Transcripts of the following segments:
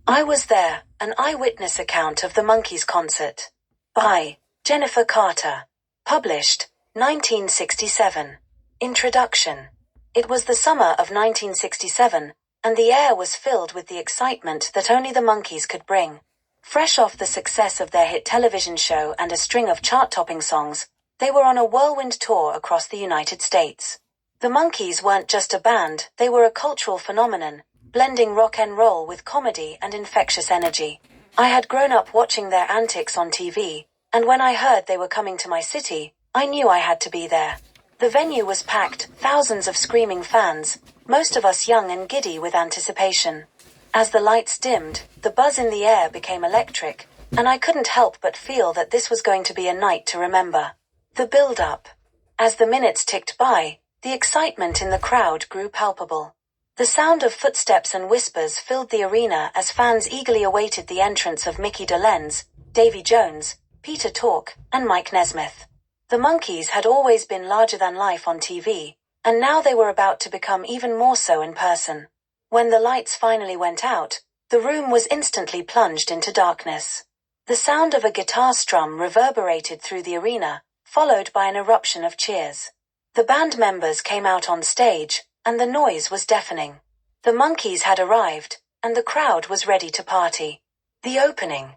I Was There, an eyewitness account of the Monkees concert. By Jennifer Carter. Published, 1967. Introduction. It was the summer of 1967, and the air was filled with the excitement that only the Monkees could bring. Fresh off the success of their hit television show and a string of chart-topping songs, they were on a whirlwind tour across the United States. The Monkees weren't just a band, they were a cultural phenomenon, blending rock and roll with comedy and infectious energy. I had grown up watching their antics on TV, and when I heard they were coming to my city, I knew I had to be there. The venue was packed, thousands of screaming fans, most of us young and giddy with anticipation. As the lights dimmed, the buzz in the air became electric, and I couldn't help but feel that this was going to be a night to remember. The build-up. As the minutes ticked by, the excitement in the crowd grew palpable. The sound of footsteps and whispers filled the arena as fans eagerly awaited the entrance of Mickey Dolenz, Davy Jones, Peter Tork, and Mike Nesmith. The Monkees had always been larger than life on TV, and now they were about to become even more so in person. When the lights finally went out, the room was instantly plunged into darkness. The sound of a guitar strum reverberated through the arena, followed by an eruption of cheers. The band members came out on stage, and the noise was deafening. The Monkees had arrived, and the crowd was ready to party. The opening.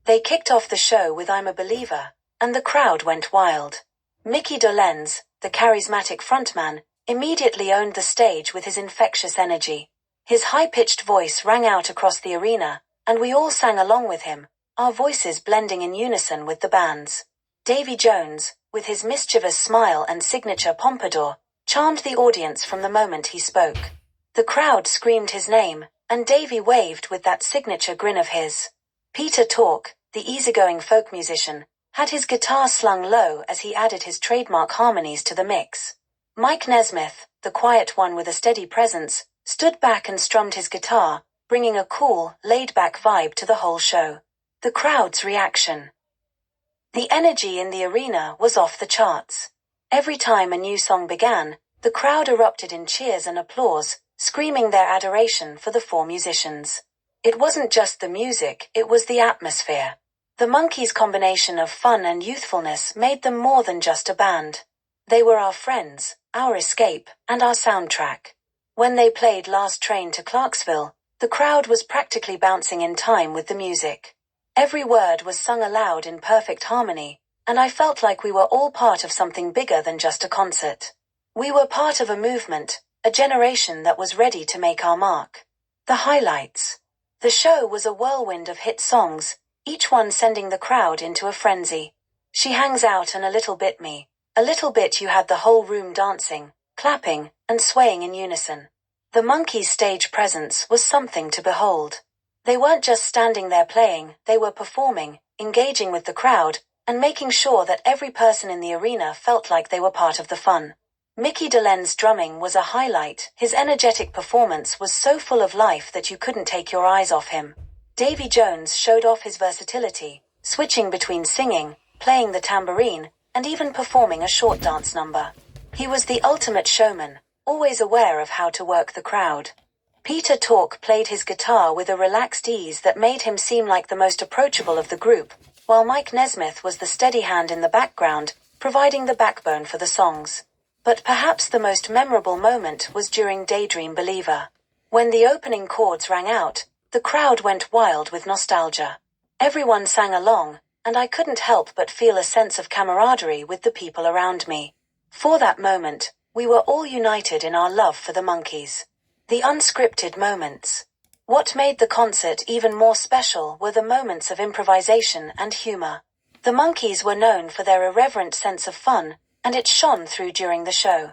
They kicked off the show with I'm a Believer, and the crowd went wild. Mickey Dolenz, the charismatic frontman, immediately owned the stage with his infectious energy. His high-pitched voice rang out across the arena, and we all sang along with him, our voices blending in unison with the band's. Davy Jones, with his mischievous smile and signature pompadour, charmed the audience from the moment he spoke. The crowd screamed his name, and Davy waved with that signature grin of his. Peter Tork, the easygoing folk musician, had his guitar slung low as he added his trademark harmonies to the mix. Mike Nesmith, the quiet one with a steady presence, stood back and strummed his guitar, bringing a cool, laid-back vibe to the whole show. The crowd's reaction. The energy in the arena was off the charts. Every time a new song began, the crowd erupted in cheers and applause, screaming their adoration for the four musicians. It wasn't just the music, it was the atmosphere. The Monkees' combination of fun and youthfulness made them more than just a band. They were our friends, our escape, and our soundtrack. When they played Last Train to Clarksville, the crowd was practically bouncing in time with the music. Every word was sung aloud in perfect harmony, and I felt like we were all part of something bigger than just a concert. We were part of a movement, a generation that was ready to make our mark. The highlights. The show was a whirlwind of hit songs, each one sending the crowd into a frenzy. She Hangs Out and A Little Bit Me. A Little Bit You had the whole room dancing, clapping, and swaying in unison. The Monkees' stage presence was something to behold. They weren't just standing there playing, they were performing, engaging with the crowd, and making sure that every person in the arena felt like they were part of the fun. Mickey Dolenz's drumming was a highlight. His energetic performance was so full of life that you couldn't take your eyes off him. Davy Jones showed off his versatility, switching between singing, playing the tambourine, and even performing a short dance number. He was the ultimate showman, always aware of how to work the crowd. Peter Tork played his guitar with a relaxed ease that made him seem like the most approachable of the group, while Mike Nesmith was the steady hand in the background, providing the backbone for the songs. But perhaps the most memorable moment was during Daydream Believer. When the opening chords rang out, the crowd went wild with nostalgia. Everyone sang along, and I couldn't help but feel a sense of camaraderie with the people around me. For that moment, we were all united in our love for the Monkees. The unscripted moments. What made the concert even more special were the moments of improvisation and humor. The Monkees were known for their irreverent sense of fun, and it shone through during the show.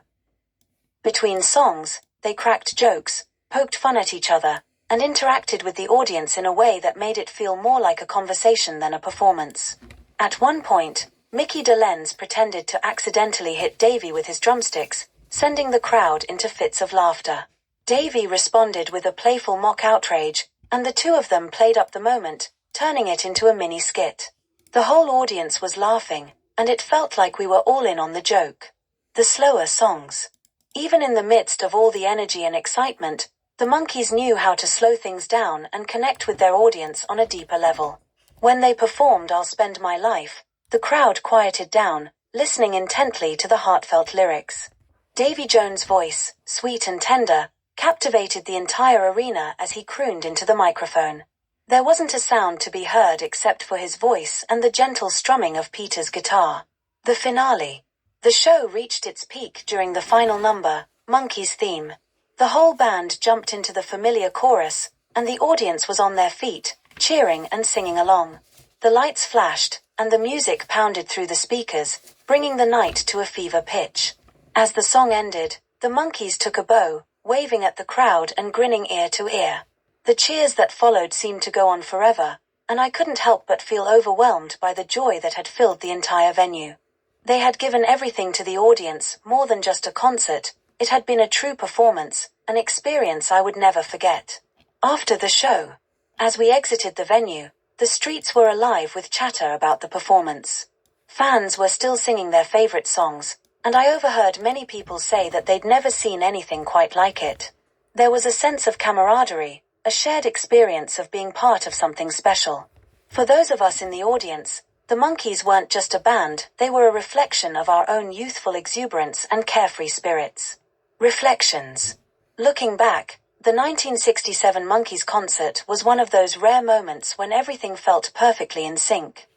Between songs, they cracked jokes, poked fun at each other, and interacted with the audience in a way that made it feel more like a conversation than a performance. At one point, Mickey Dolenz pretended to accidentally hit Davy with his drumsticks, sending the crowd into fits of laughter. Davy responded with a playful mock outrage, and the two of them played up the moment, turning it into a mini skit. The whole audience was laughing, and it felt like we were all in on the joke. The slower songs. Even in the midst of all the energy and excitement, The Monkees knew how to slow things down and connect with their audience on a deeper level. When they performed I'll Spend My Life, the crowd quieted down, listening intently to the heartfelt lyrics. Davy Jones' voice, sweet and tender, captivated the entire arena as he crooned into the microphone. There wasn't a sound to be heard except for his voice and the gentle strumming of Peter's guitar. The finale. The show reached its peak during the final number, Monkees' Theme. The whole band jumped into the familiar chorus, and the audience was on their feet, cheering and singing along. The lights flashed, and the music pounded through the speakers, bringing the night to a fever pitch. As the song ended, the Monkees took a bow, waving at the crowd and grinning ear to ear. The cheers that followed seemed to go on forever, and I couldn't help but feel overwhelmed by the joy that had filled the entire venue. They had given everything to the audience, more than just a concert. It had been a true performance, an experience I would never forget. After the show, as we exited the venue, the streets were alive with chatter about the performance. Fans were still singing their favorite songs, and I overheard many people say that they'd never seen anything quite like it. There was a sense of camaraderie, a shared experience of being part of something special. For those of us in the audience, the Monkees weren't just a band, they were a reflection of our own youthful exuberance and carefree spirits. Reflections. Looking back, the 1967 Monkees concert was one of those rare moments when everything felt perfectly in sync.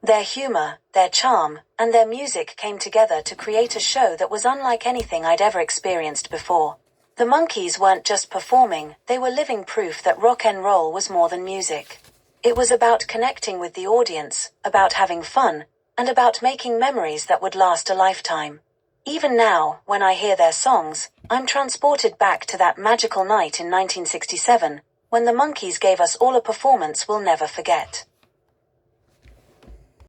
Their humor, their charm, and their music came together to create a show that was unlike anything I'd ever experienced before. The Monkees weren't just performing, they were living proof that rock and roll was more than music. It was about connecting with the audience, about having fun, and about making memories that would last a lifetime. Even now, when I hear their songs, I'm transported back to that magical night in 1967, when the Monkees gave us all a performance we'll never forget.